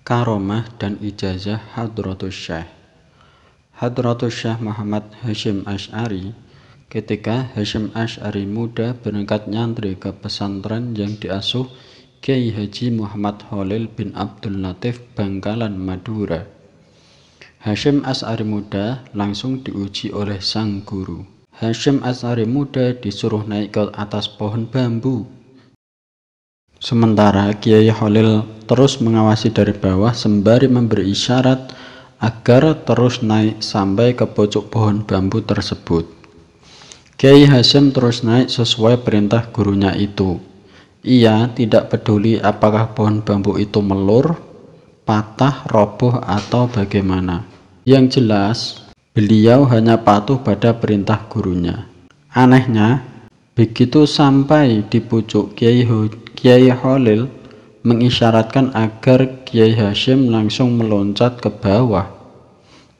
Karomah dan ijazah Hadratus Syekh. Hadratus Syekh Muhammad Hasyim Asy'ari. Ketika Hasyim Asy'ari muda berangkat nyantri ke pesantren yang diasuh Kiai Haji Muhammad Khalil bin Abdul Latif Bangkalan Madura. Hasyim Asy'ari muda langsung diuji oleh sang guru. Hasyim Asy'ari muda disuruh naik ke atas pohon bambu. Sementara Kiai Khalil terus mengawasi dari bawah sembari memberi isyarat agar terus naik sampai ke pucuk pohon bambu tersebut. Kiai Hasyim terus naik sesuai perintah gurunya itu. Ia tidak peduli apakah pohon bambu itu melur, patah, roboh, atau bagaimana. Yang jelas, beliau hanya patuh pada perintah gurunya. Anehnya, begitu sampai di pucuk, Kiai Khalil mengisyaratkan agar Kiai Hasyim langsung meloncat ke bawah.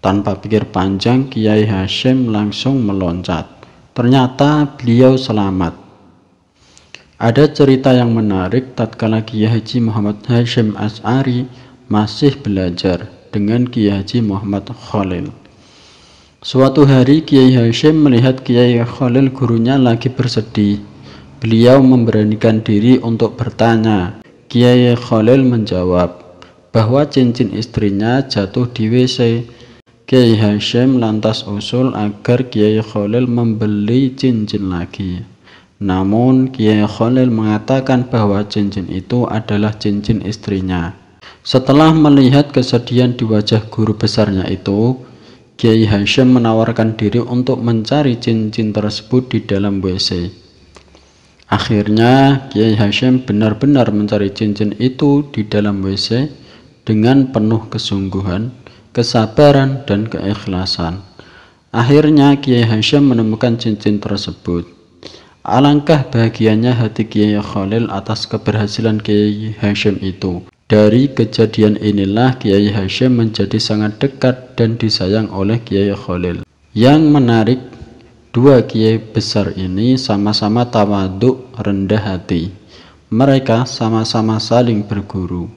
Tanpa pikir panjang, Kiai Hasyim langsung meloncat. Ternyata beliau selamat. Ada cerita yang menarik tatkala Kiai Haji Muhammad Hasyim Asy'ari masih belajar dengan Kiai Haji Muhammad Khalil. Suatu hari Kiai Hasyim melihat Kiai Khalil gurunya lagi bersedih. Beliau memberanikan diri untuk bertanya. Kiai Khalil menjawab bahwa cincin istrinya jatuh di WC. Kiai Hasyim lantas usul agar Kiai Khalil membeli cincin lagi. Namun Kiai Khalil mengatakan bahwa cincin itu adalah cincin istrinya. Setelah melihat kesedihan di wajah guru besarnya itu, Kiai Hasyim menawarkan diri untuk mencari cincin tersebut di dalam WC. Akhirnya Kiai Hasyim benar-benar mencari cincin itu di dalam WC dengan penuh kesungguhan, kesabaran, dan keikhlasan. Akhirnya Kiai Hasyim menemukan cincin tersebut. Alangkah bahagianya hati Kiai Khalil atas keberhasilan Kiai Hasyim itu. Dari kejadian inilah Kiai Hasyim menjadi sangat dekat dan disayang oleh Kiai Khalil. Yang menarik, dua kiai besar ini sama-sama tawadhu, rendah hati. Mereka sama-sama saling berguru.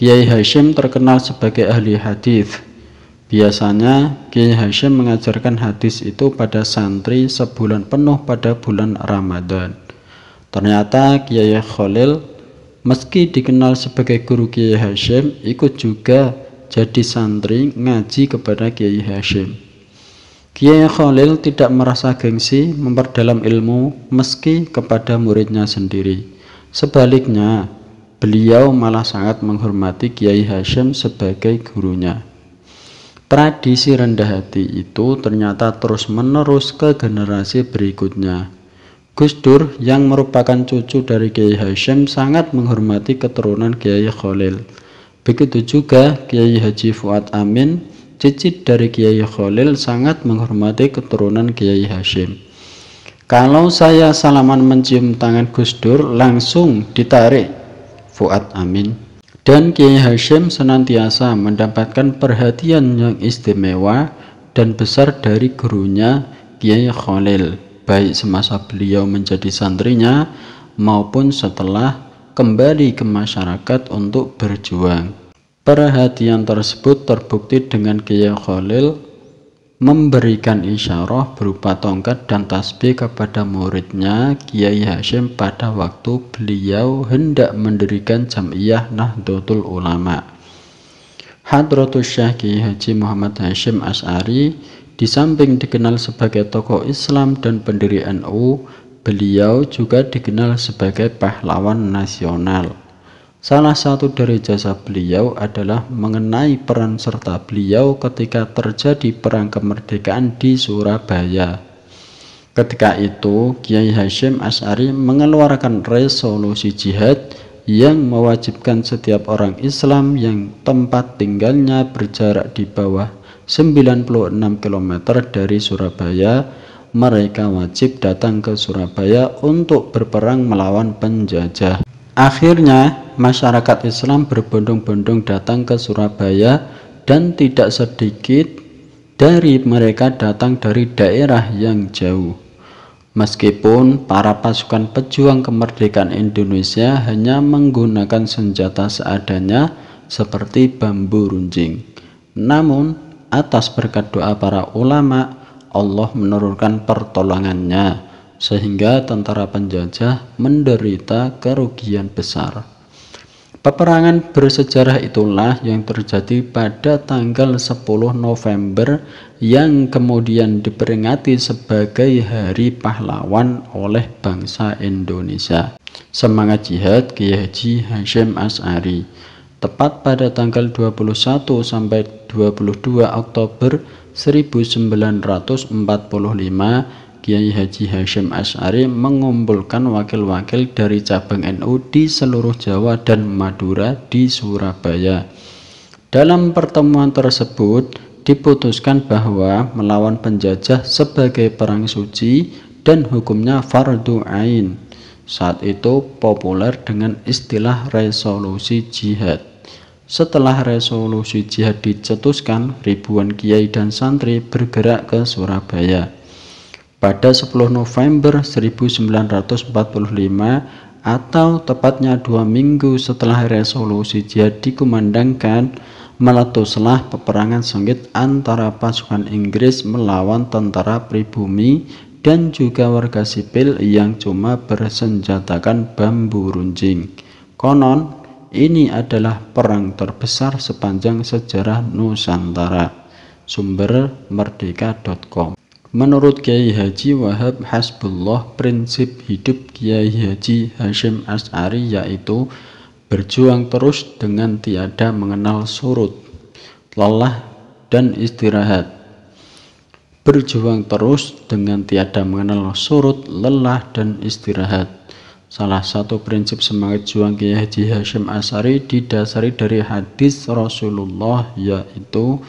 Kiai Hasyim terkenal sebagai ahli hadis. Biasanya Kiai Hasyim mengajarkan hadis itu pada santri sebulan penuh pada bulan Ramadan. Ternyata Kiai Khalil meski dikenal sebagai guru Kiai Hasyim, ikut juga jadi santri ngaji kepada Kiai Hasyim. Kiai Khalil tidak merasa gengsi memperdalam ilmu meski kepada muridnya sendiri. Sebaliknya, beliau malah sangat menghormati Kiai Hasyim sebagai gurunya. Tradisi rendah hati itu ternyata terus-menerus ke generasi berikutnya. Gus Dur yang merupakan cucu dari Kiai Hasyim sangat menghormati keturunan Kiai Khalil. Begitu juga Kiai Haji Fuad Amin, cicit dari Kiai Khalil, sangat menghormati keturunan Kiai Hasyim. Kalau saya salaman mencium tangan Gus Dur, langsung ditarik Fuad Amin. Dan Kiai Hasyim senantiasa mendapatkan perhatian yang istimewa dan besar dari gurunya Kiai Khalil, baik semasa beliau menjadi santrinya maupun setelah kembali ke masyarakat untuk berjuang. Perhatian tersebut terbukti dengan Kiai Khalil memberikan isyarah berupa tongkat dan tasbih kepada muridnya Kiai Hasyim pada waktu beliau hendak mendirikan Jam'iyah Nahdlatul Ulama. Hadratus Syekh Kiai Haji Muhammad Hasyim Asy'ari di samping dikenal sebagai tokoh Islam dan pendiri NU, beliau juga dikenal sebagai pahlawan nasional. Salah satu dari jasa beliau adalah mengenai peran serta beliau ketika terjadi perang kemerdekaan di Surabaya. Ketika itu, Kiai Hasyim Asy'ari mengeluarkan resolusi jihad yang mewajibkan setiap orang Islam yang tempat tinggalnya berjarak di bawah 96 km dari Surabaya, mereka wajib datang ke Surabaya untuk berperang melawan penjajah. Akhirnya, masyarakat Islam berbondong-bondong datang ke Surabaya dan tidak sedikit dari mereka datang dari daerah yang jauh. Meskipun para pasukan pejuang kemerdekaan Indonesia hanya menggunakan senjata seadanya seperti bambu runcing. Namun, atas berkat doa para ulama, Allah menurunkan pertolongannya, sehingga tentara penjajah menderita kerugian besar. Peperangan bersejarah itulah yang terjadi pada tanggal 10 November yang kemudian diperingati sebagai Hari Pahlawan oleh bangsa Indonesia. Semangat Jihad Kiai Haji Hasyim Asy'ari. Tepat pada tanggal 21 sampai 22 Oktober 1945, Kiai Haji Hasyim Asy'ari mengumpulkan wakil-wakil dari cabang NU di seluruh Jawa dan Madura di Surabaya. Dalam pertemuan tersebut diputuskan bahwa melawan penjajah sebagai perang suci dan hukumnya fardu ain. Saat itu populer dengan istilah resolusi jihad. Setelah resolusi jihad dicetuskan, ribuan kiai dan santri bergerak ke Surabaya. Pada 10 November 1945 atau tepatnya 2 minggu setelah resolusi jihad dikumandangkan, meletuslah peperangan sengit antara pasukan Inggris melawan tentara pribumi dan juga warga sipil yang cuma bersenjatakan bambu runcing. Konon, ini adalah perang terbesar sepanjang sejarah Nusantara. Sumber merdeka.com. Menurut Kiai Haji Wahab Hasbullah, prinsip hidup Kiai Haji Hasyim Asy'ari yaitu berjuang terus dengan tiada mengenal surut, lelah, dan istirahat. Berjuang terus dengan tiada mengenal surut, lelah, dan istirahat. Salah satu prinsip semangat juang Kiai Haji Hasyim Asy'ari didasari dari hadis Rasulullah, yaitu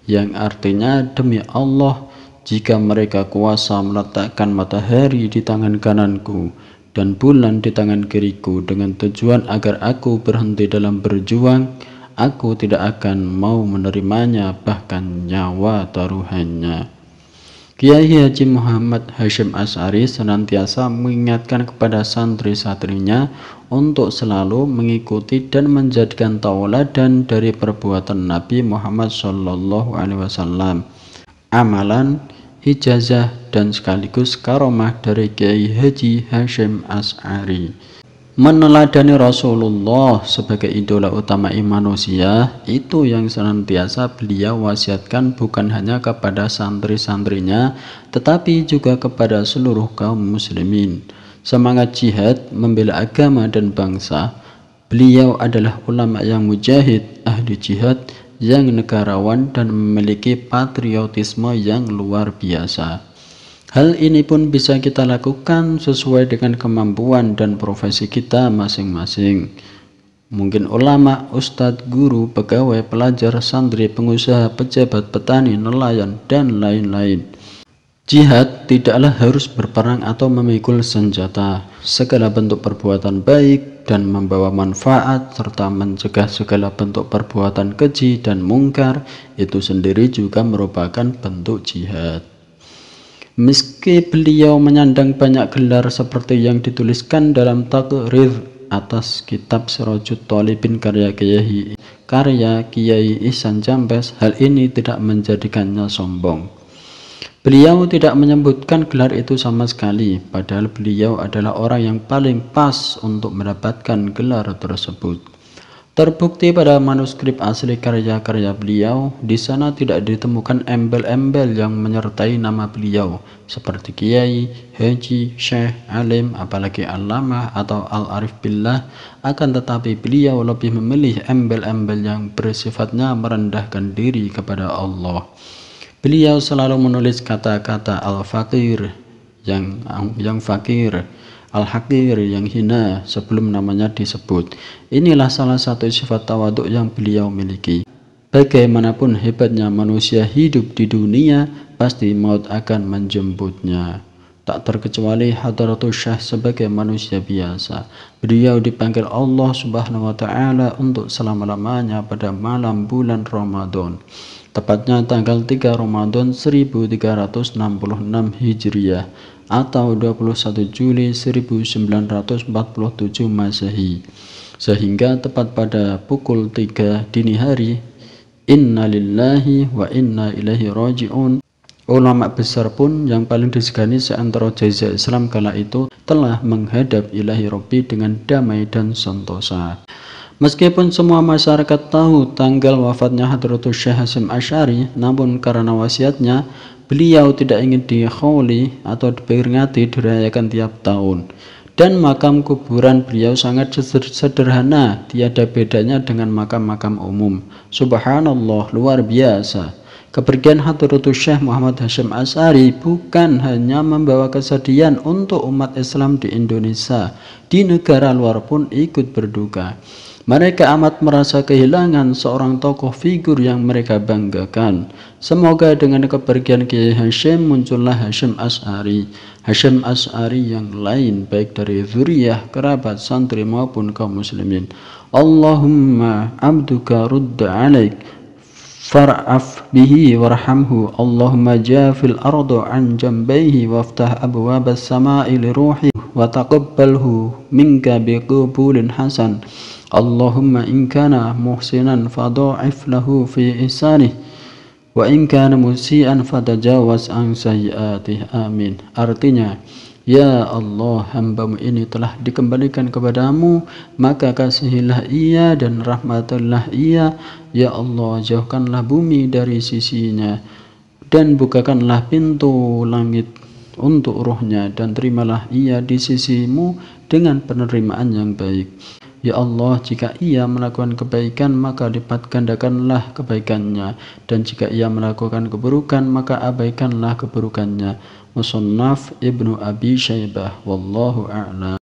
yang artinya, demi Allah, jika mereka kuasa meletakkan matahari di tangan kananku dan bulan di tangan kiriku dengan tujuan agar aku berhenti dalam berjuang, aku tidak akan mau menerimanya, bahkan nyawa taruhannya. Kiai Haji Muhammad Hasyim Asy'ari senantiasa mengingatkan kepada santri-santrinya untuk selalu mengikuti dan menjadikan tauladan dari perbuatan Nabi Muhammad SAW. Amalan, ijazah, dan sekaligus karomah dari Kiai Haji Hasyim Asy'ari. Meneladani Rasulullah sebagai idola utama manusia, itu yang senantiasa beliau wasiatkan bukan hanya kepada santri-santrinya, tetapi juga kepada seluruh kaum muslimin. Semangat jihad, membela agama dan bangsa. Beliau adalah ulama yang mujahid, ahli jihad, yang negarawan dan memiliki patriotisme yang luar biasa. Hal ini pun bisa kita lakukan sesuai dengan kemampuan dan profesi kita masing-masing. Mungkin ulama, ustadz, guru, pegawai, pelajar, santri, pengusaha, pejabat, petani, nelayan, dan lain-lain. Jihad tidaklah harus berperang atau memikul senjata. Segala bentuk perbuatan baik dan membawa manfaat serta mencegah segala bentuk perbuatan keji dan mungkar itu sendiri juga merupakan bentuk jihad. Meski beliau menyandang banyak gelar seperti yang dituliskan dalam taqrir atas kitab Sirajut Thalibin karya Kiai Ihsan Jambes, hal ini tidak menjadikannya sombong. Beliau tidak menyebutkan gelar itu sama sekali, padahal beliau adalah orang yang paling pas untuk mendapatkan gelar tersebut. Terbukti pada manuskrip asli karya-karya beliau, di sana tidak ditemukan embel-embel yang menyertai nama beliau, seperti Kiai, Haji, Syekh, Alim, apalagi Allamah atau Al-Arif Billah, akan tetapi beliau lebih memilih embel-embel yang bersifatnya merendahkan diri kepada Allah. Beliau selalu menulis kata-kata al-fakir yang fakir, al-hakir yang hina sebelum namanya disebut. Inilah salah satu sifat tawaduk yang beliau miliki. Bagaimanapun hebatnya manusia hidup di dunia, pasti maut akan menjemputnya. Tak terkecuali Hadratus Syekh sebagai manusia biasa. Beliau dipanggil Allah Subhanahu wa Ta'ala untuk selama-lamanya pada malam bulan Ramadan. Tepatnya tanggal 3 Ramadan 1366 Hijriah atau 21 Juli 1947 Masehi. sehingga tepat pada pukul 3 dini hari, inna lillahi wa inna ilaihi raji'un, ulama besar pun yang paling disegani seantara jazah Islam kala itu telah menghadap ilahi Rabbi dengan damai dan sentosa. Meskipun semua masyarakat tahu tanggal wafatnya Hadratus Syekh Hasyim Asy'ari, namun karena wasiatnya, beliau tidak ingin dikholi atau diperingati dirayakan tiap tahun. Dan makam kuburan beliau sangat sederhana, tiada bedanya dengan makam-makam umum. Subhanallah, luar biasa. Kepergian Hadratus Syekh Muhammad Hasyim Asy'ari bukan hanya membawa kesedihan untuk umat Islam di Indonesia, di negara luar pun ikut berduka. Mereka amat merasa kehilangan seorang tokoh figur yang mereka banggakan. Semoga dengan kepergian Kiai Hasyim muncullah Hasyim Asy'ari, Hasyim Asy'ari yang lain, baik dari zuriyah, kerabat, santri maupun kaum muslimin. Allahumma abduka rudda alaik far'af bihi warhamhu. Allahumma jafil ardu an jambayhi waftah abwabas sama'i li ruhi wa taqabbalhu minka biqubulin hasan. Allahumma in kana muhsinan fadha'if lahu fi ihsanih wa in kana musian fatajawaz an sayyi'atih. Amin. Artinya, ya Allah, hambamu ini telah dikembalikan kepadamu, maka kasihilah ia dan rahmatilah ia. Ya Allah, jauhkanlah bumi dari sisinya dan bukakanlah pintu langit untuk ruhnya, dan terimalah ia di sisimu dengan penerimaan yang baik. Ya Allah, jika ia melakukan kebaikan, maka lipat gandakanlah kebaikannya, dan jika ia melakukan keburukan, maka abaikanlah keburukannya. Musannaf Ibnu Abi Syaibah, wallahu a'lam.